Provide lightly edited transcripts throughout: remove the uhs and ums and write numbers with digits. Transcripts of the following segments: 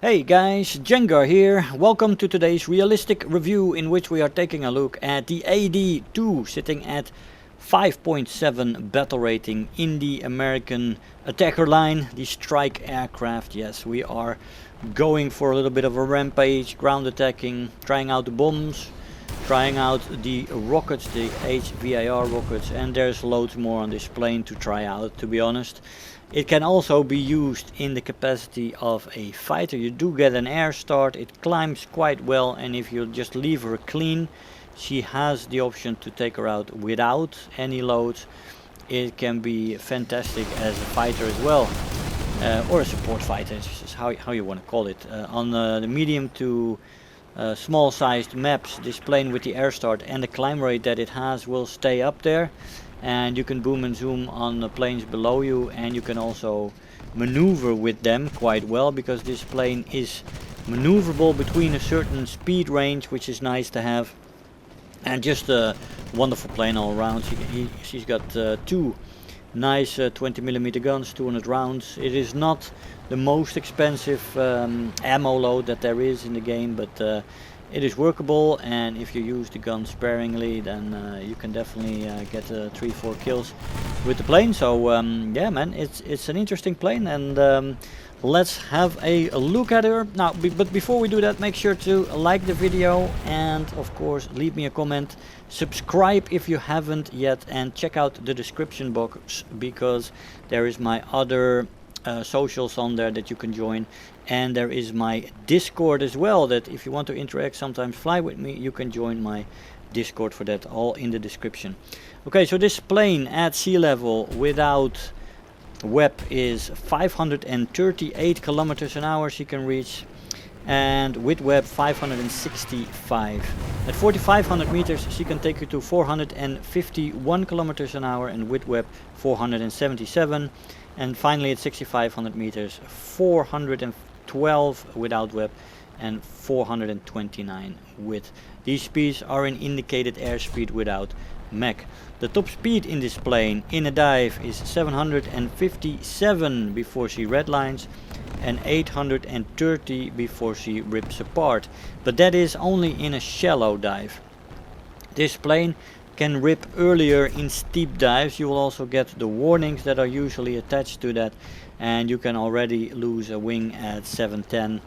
Hey guys, Jengar here. Welcome to today's realistic review in which we are taking a look at the AD-2 sitting at 5.7 battle rating in the American attacker line, the strike aircraft. Yes, we are going for a little bit of a rampage, ground attacking, trying out the bombs, trying out the rockets, the HVAR rockets, and there's loads more on this plane to try out, to be honest. It can also be used in the capacity of a fighter. You do get an air start, it climbs quite well, and if you just leave her clean, she has the option to take her out without any loads. It can be fantastic as a fighter as well, or a support fighter, it's just how you want to call it. On the medium to small sized maps, this plane with the air start and the climb rate that it has will stay up there. And you can boom and zoom on the planes below you, and you can also maneuver with them quite well, because this plane is maneuverable between a certain speed range, which is nice to have. And just a wonderful plane all around. She's got two nice 20mm guns, 200 rounds. It is not the most expensive ammo load that there is in the game, but it is workable, and if you use the gun sparingly, then you can definitely get 3-4 kills with the plane. So yeah, man, it's an interesting plane, and let's have a look at her now. But before we do that, make sure to like the video, and of course leave me a comment, subscribe if you haven't yet, and check out the description box, because there is my other socials on there that you can join, and there is my Discord as well, that if you want to interact, sometimes fly with me, you can join my Discord for that, all in the description. Okay, so this plane at sea level without web is 538 kilometers an hour she can reach, and with web 565. At 4500 meters she can take you to 451 kilometers an hour, and with web 477. And finally at 6500 meters 412 without web and 429 with. These speeds are in indicated airspeed without Mach. The top speed in this plane in a dive is 757 before she redlines, and 830 before she rips apart, but that is only in a shallow dive. This plane can rip earlier in steep dives. You will also get the warnings that are usually attached to that, and you can already lose a wing at 710.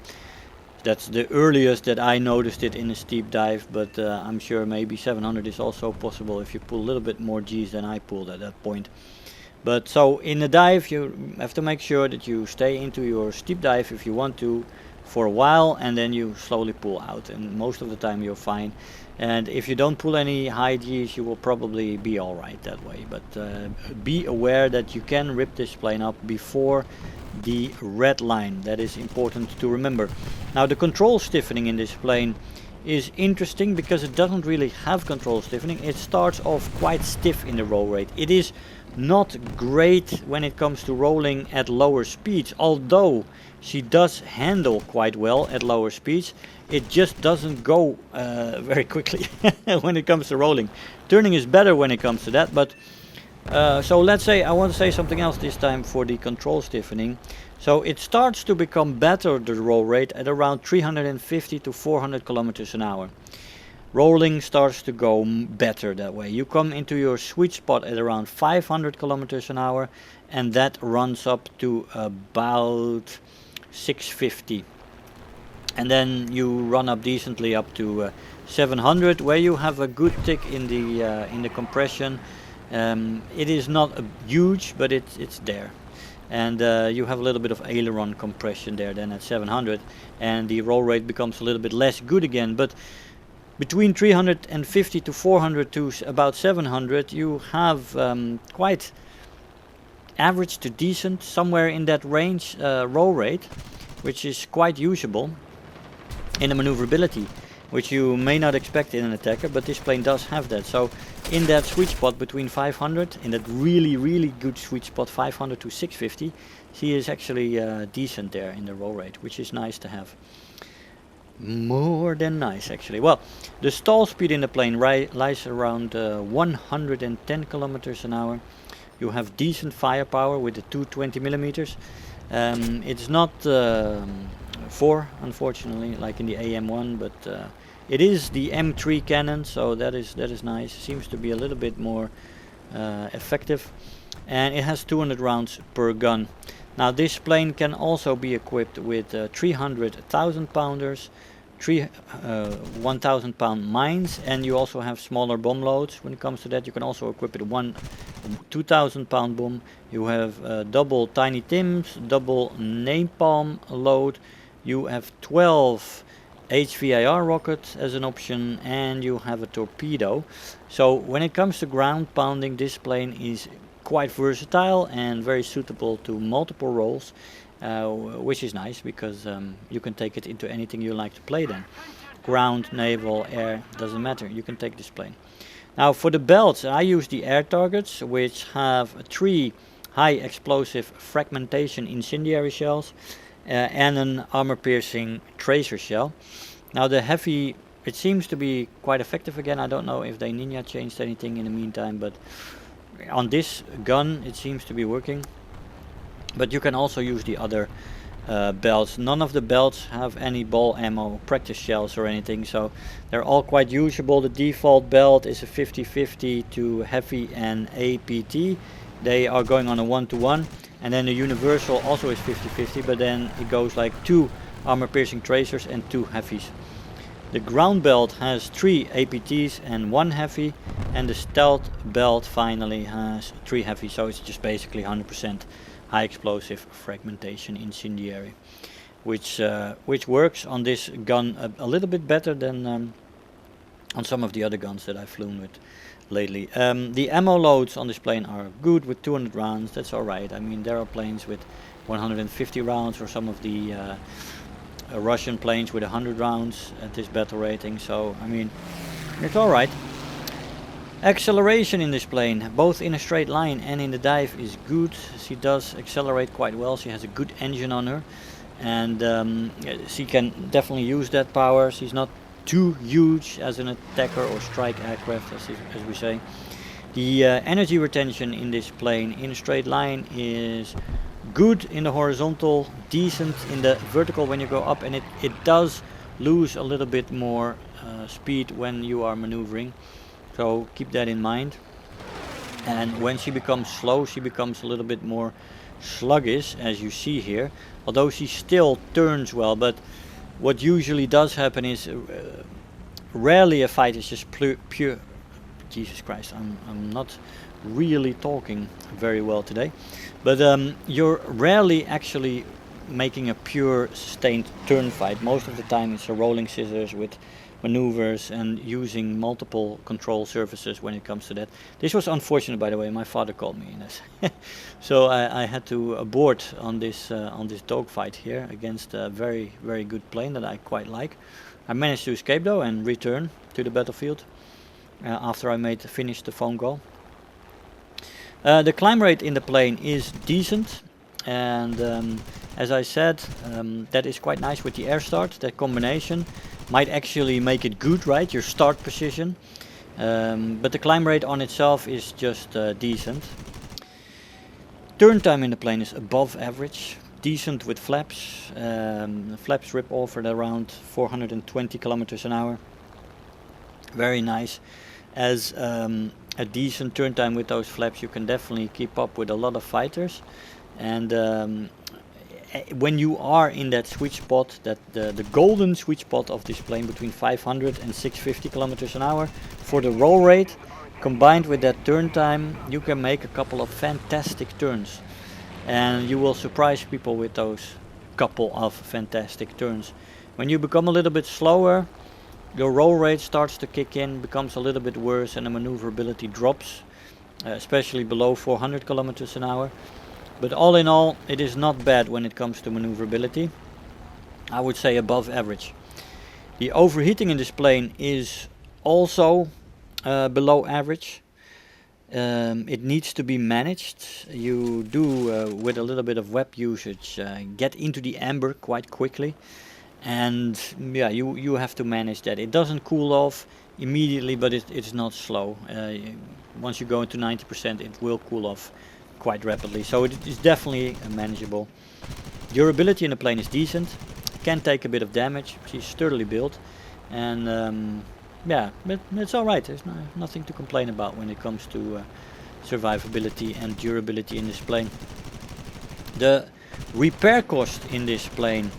That's the earliest that I noticed it in a steep dive, but I'm sure maybe 700 is also possible if you pull a little bit more G's than I pulled at that point. But so in a dive you have to make sure that you stay into your steep dive if you want to for a while, and then you slowly pull out, and most of the time you're fine. And if you don't pull any high G's, you will probably be alright that way. But be aware that you can rip this plane up before the red line. That is important to remember. Now the control stiffening in this plane is interesting, because it doesn't really have control stiffening. It starts off quite stiff in the roll rate. It is not great when it comes to rolling at lower speeds, although she does handle quite well at lower speeds. It just doesn't go very quickly when it comes to rolling. Turning is better when it comes to that, but so let's say I want to say something else this time for the control stiffening. So it starts to become better, the roll rate, at around 350 to 400 kilometers an hour. Rolling starts to go better that way. You come into your sweet spot at around 500 kilometers an hour, and that runs up to about 650. And then you run up decently up to 700, where you have a good tick in the compression. It is not huge, but it's there. And you have a little bit of aileron compression there then at 700, and the roll rate becomes a little bit less good again. But between 350 to 400 to about 700 you have quite average to decent, somewhere in that range roll rate, which is quite usable in the maneuverability, which you may not expect in an attacker, but this plane does have that. So in that sweet spot between 500, in that really good sweet spot 500 to 650, she is actually decent there in the roll rate, which is nice to have. More than nice actually. Well, the stall speed in the plane lies around 110 kilometers an hour. You have decent firepower with the 220 millimeters. It's not 4, unfortunately, like in the AM1, but it is the M3 cannon, so that is nice. Seems to be a little bit more effective, and it has 200 rounds per gun. Now this plane can also be equipped with 300,000 pounders, 1,000 pound mines, and you also have smaller bomb loads. When it comes to that, you can also equip it 2,000 pound bomb. You have double Tiny Tims, double napalm load. You have 12 HVIR rockets as an option, and you have a torpedo. So when it comes to ground pounding, this plane is quite versatile and very suitable to multiple roles, which is nice because you can take it into anything you like to play then. Ground, naval, air, doesn't matter, you can take this plane. Now for the belts, I use the air targets, which have 3 high explosive fragmentation incendiary shells and an armor piercing tracer shell. Now the heavy, it seems to be quite effective again. I don't know if they ninja changed anything in the meantime, but on this gun it seems to be working. But you can also use the other belts. None of the belts have any ball ammo, practice shells or anything, so they're all quite usable. The default belt is a 50-50 to heavy and APT. They are going on a 1-to-1, and then the universal also is 50-50, but then it goes like 2 armor piercing tracers and 2 heavies. The ground belt has 3 APTs and 1 heavy, and the stealth belt finally has 3 heavy, so it's just basically 100% high explosive fragmentation incendiary, which works on this gun a little bit better than on some of the other guns that I've flown with lately. The ammo loads on this plane are good with 200 rounds. That's alright. I mean, there are planes with 150 rounds, or some of the Russian planes with 100 rounds at this battle rating, so I mean, it's alright. Acceleration in this plane, both in a straight line and in the dive, is good. She does accelerate quite well. She has a good engine on her, and she can definitely use that power. She's not too huge as an attacker or strike aircraft, as we say. The energy retention in this plane in a straight line is good in the horizontal, decent in the vertical when you go up, and it does lose a little bit more speed when you are maneuvering, so keep that in mind. And when she becomes slow, she becomes a little bit more sluggish, as you see here, although she still turns well. But what usually does happen is rarely a fight is just pure. Jesus Christ, I'm not really talking very well today, but you're rarely actually making a pure sustained turn fight. Most of the time it's a rolling scissors with maneuvers and using multiple control surfaces when it comes to that. This was unfortunate, by the way. My father called me in this, so I had to abort on this dogfight here against a very, very good plane that I quite like. I managed to escape though and return to the battlefield after I finished the phone call. The climb rate in the plane is decent, and as I said, that is quite nice with the air start. That combination might actually make it good, right? Your start position. But the climb rate on itself is just decent. Turn time in the plane is above average. Decent with flaps. Flaps rip off at around 420 kilometers an hour. Very nice. As a decent turn time with those flaps, you can definitely keep up with a lot of fighters. And when you are in that sweet spot, that the golden sweet spot of this plane between 500 and 650 kilometers an hour for the roll rate, combined with that turn time, you can make a couple of fantastic turns, and you will surprise people with those couple of fantastic turns. When you become a little bit slower, your roll rate starts to kick in, becomes a little bit worse, and the maneuverability drops, especially below 400 kilometers an hour. But all in all, it is not bad when it comes to maneuverability. I would say above average. The overheating in this plane is also below average. It needs to be managed. You do, with a little bit of web usage, get into the amber quite quickly. And yeah, you have to manage that. It doesn't cool off immediately, but it's not slow. Once you go into 90%, it will cool off quite rapidly, so it is definitely manageable. Durability in the plane is decent. can take a bit of damage. She's sturdily built, and yeah, but it's alright. There's nothing to complain about when it comes to survivability and durability in this plane. The repair cost in this plane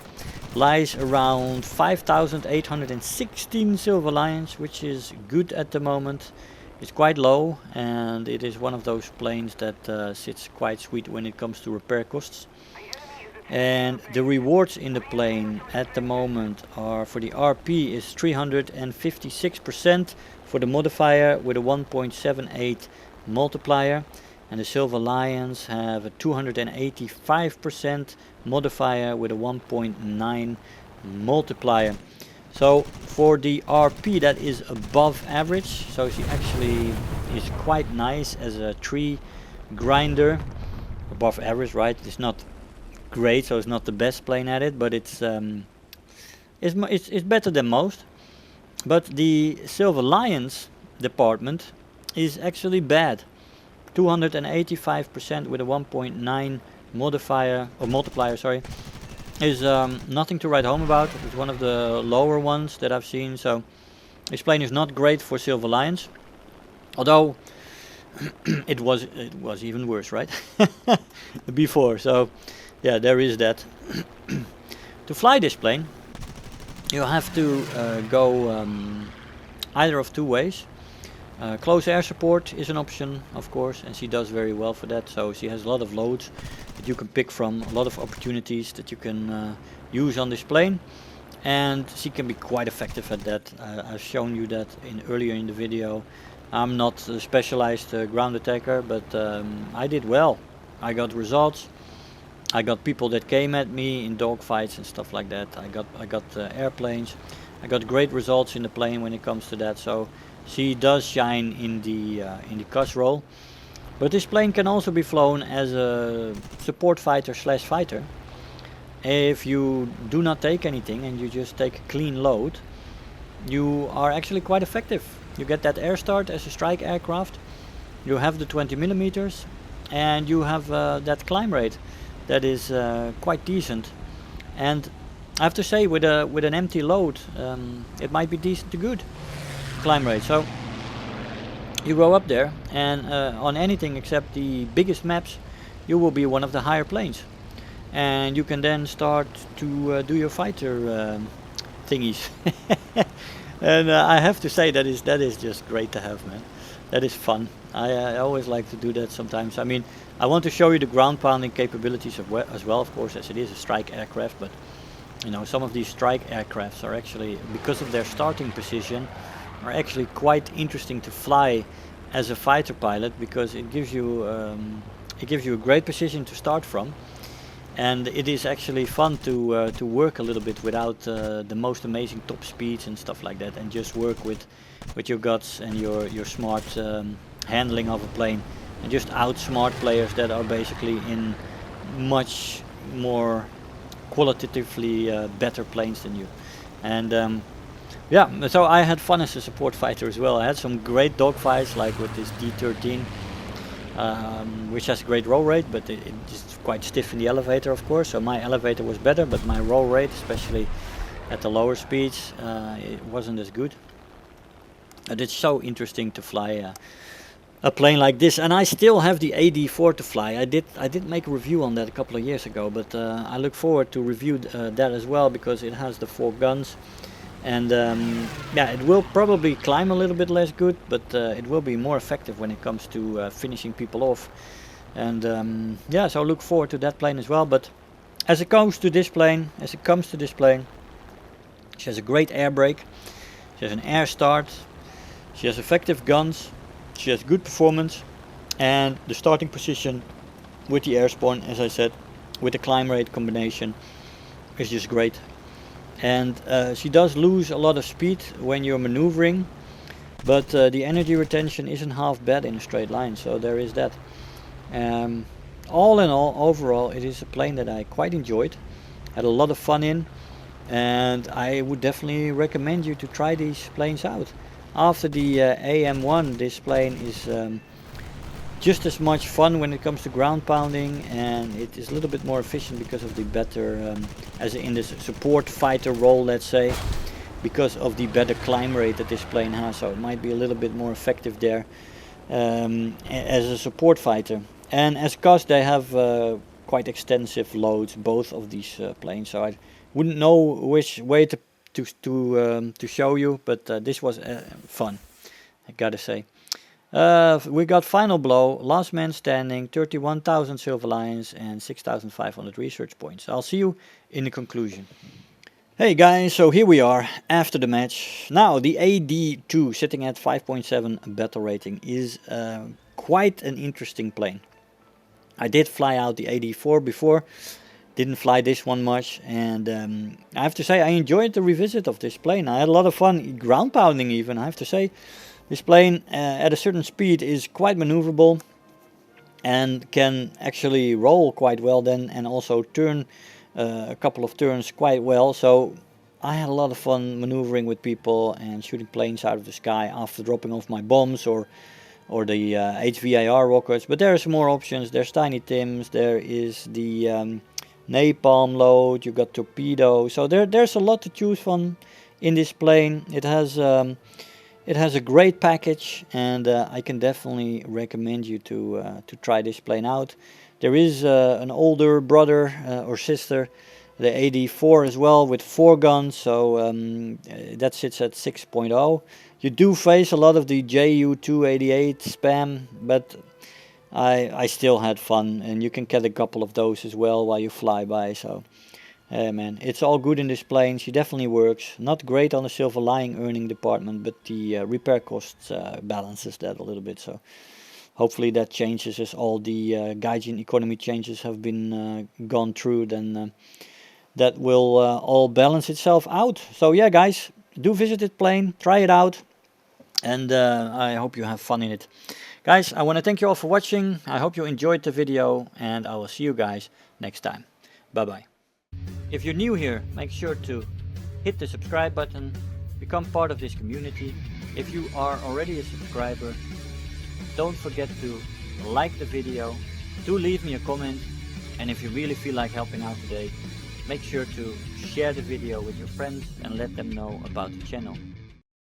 lies around 5,816 silver lions, which is good at the moment. It's quite low, and it is one of those planes that sits quite sweet when it comes to repair costs. And the rewards in the plane at the moment are, for the RP is 356% for the modifier with a 1.78 multiplier, and the Silver Lions have a 285% modifier with a 1.9 multiplier. So for the RP, that is above average, so she actually is quite nice as a tree grinder. Above average, right? It's not great, so it's not the best plane at it, but it's better than most. But the Silver Lions department is actually bad. 285% with a 1.9 modifier or multiplier, sorry, is nothing to write home about. It's one of the lower ones that I've seen, so this plane is not great for Silver Lions. Although it was even worse, right? Before, so yeah, there is that. To fly this plane, you have to go either of two ways. Close air support is an option, of course, and she does very well for that. So she has a lot of loads that you can pick from, a lot of opportunities that you can use on this plane, and she can be quite effective at that. I've shown you that earlier in the video. I'm not a specialized ground attacker, but I did well. I got results. I got people that came at me in dogfights and stuff like that. I got airplanes. I got great results in the plane when it comes to that. So she does shine in the CUS role. But this plane can also be flown as a support fighter / fighter. If you do not take anything and you just take a clean load, you are actually quite effective. You get that air start as a strike aircraft. You have the 20 millimeters, and you have that climb rate that is quite decent. And I have to say, with an empty load, it might be decent to good climb rate. So you go up there, and on anything except the biggest maps, you will be one of the higher planes, and you can then start to do your fighter thingies. And I have to say that is just great to have, man. That is fun. I always like to do that sometimes. I mean, I want to show you the ground pounding capabilities as well, of course, as it is a strike aircraft. But you know, some of these strike aircrafts are actually, because of their starting position, are actually quite interesting to fly as a fighter pilot, because it gives you a great position to start from, and it is actually fun to work a little bit without the most amazing top speeds and stuff like that, and just work with your guts and your smart handling of a plane, and just outsmart players that are basically in much more qualitatively better planes than you. And yeah, so I had fun as a support fighter as well. I had some great dogfights, like with this D13, which has a great roll rate, but it's quite stiff in the elevator, of course. So my elevator was better, but my roll rate, especially at the lower speeds, it wasn't as good. And it's so interesting to fly a plane like this, and I still have the AD-4 to fly. I did make a review on that a couple of years ago, but I look forward to review that as well, because it has the 4 guns. And yeah, it will probably climb a little bit less good, but it will be more effective when it comes to finishing people off. And yeah, so look forward to that plane as well. But as it comes to this plane, she has a great air brake, she has an air start, she has effective guns, she has good performance, and the starting position with the air spawn, as I said, with the climb rate combination, is just great. And she does lose a lot of speed when you're maneuvering, but the energy retention isn't half bad in a straight line, so there is that. All in all, overall, it is a plane that I quite enjoyed, had a lot of fun in, and I would definitely recommend you to try these planes out. After the AM1, this plane is just as much fun when it comes to ground pounding, and it is a little bit more efficient because of the better, as in this support fighter role, let's say, because of the better climb rate that this plane has. So it might be a little bit more effective there as a support fighter. And as COS, they have quite extensive loads, both of these planes. So I wouldn't know which way to show you, but this was fun, I gotta say. We got Final Blow, Last Man Standing, 31,000 Silver Lions and 6,500 research points. I'll see you in the conclusion. Hey guys, so here we are after the match. Now the AD-2 sitting at 5.7 battle rating is quite an interesting plane. I did fly out the AD-4 before, didn't fly this one much, and I have to say I enjoyed the revisit of this plane. I had a lot of fun ground pounding even, I have to say. This plane at a certain speed is quite maneuverable and can actually roll quite well then, and also turn a couple of turns quite well. So I had a lot of fun maneuvering with people and shooting planes out of the sky after dropping off my bombs or the HVAR rockets. But there are some more options. There's Tiny Tims, there is the napalm load, you got torpedo. So there's a lot to choose from in this plane. It has a great package, and I can definitely recommend you to try this plane out. There is an older brother or sister, the AD-4 as well, with 4 guns, so that sits at 6.0. You do face a lot of the Ju-288 spam, but I still had fun, and you can get a couple of those as well while you fly by. So man, it's all good in this plane. She definitely works. Not great on the Silver Lion earning department, but the repair costs balances that a little bit. So hopefully that changes as all the Gaijin economy changes have been gone through. Then that will all balance itself out. So yeah, guys, do visit this plane, try it out, and I hope you have fun in it. Guys, I want to thank you all for watching. I hope you enjoyed the video, and I will see you guys next time. Bye bye. If you're new here, make sure to hit the subscribe button, become part of this community. If you are already a subscriber, don't forget to like the video, do leave me a comment, and if you really feel like helping out today, make sure to share the video with your friends and let them know about the channel.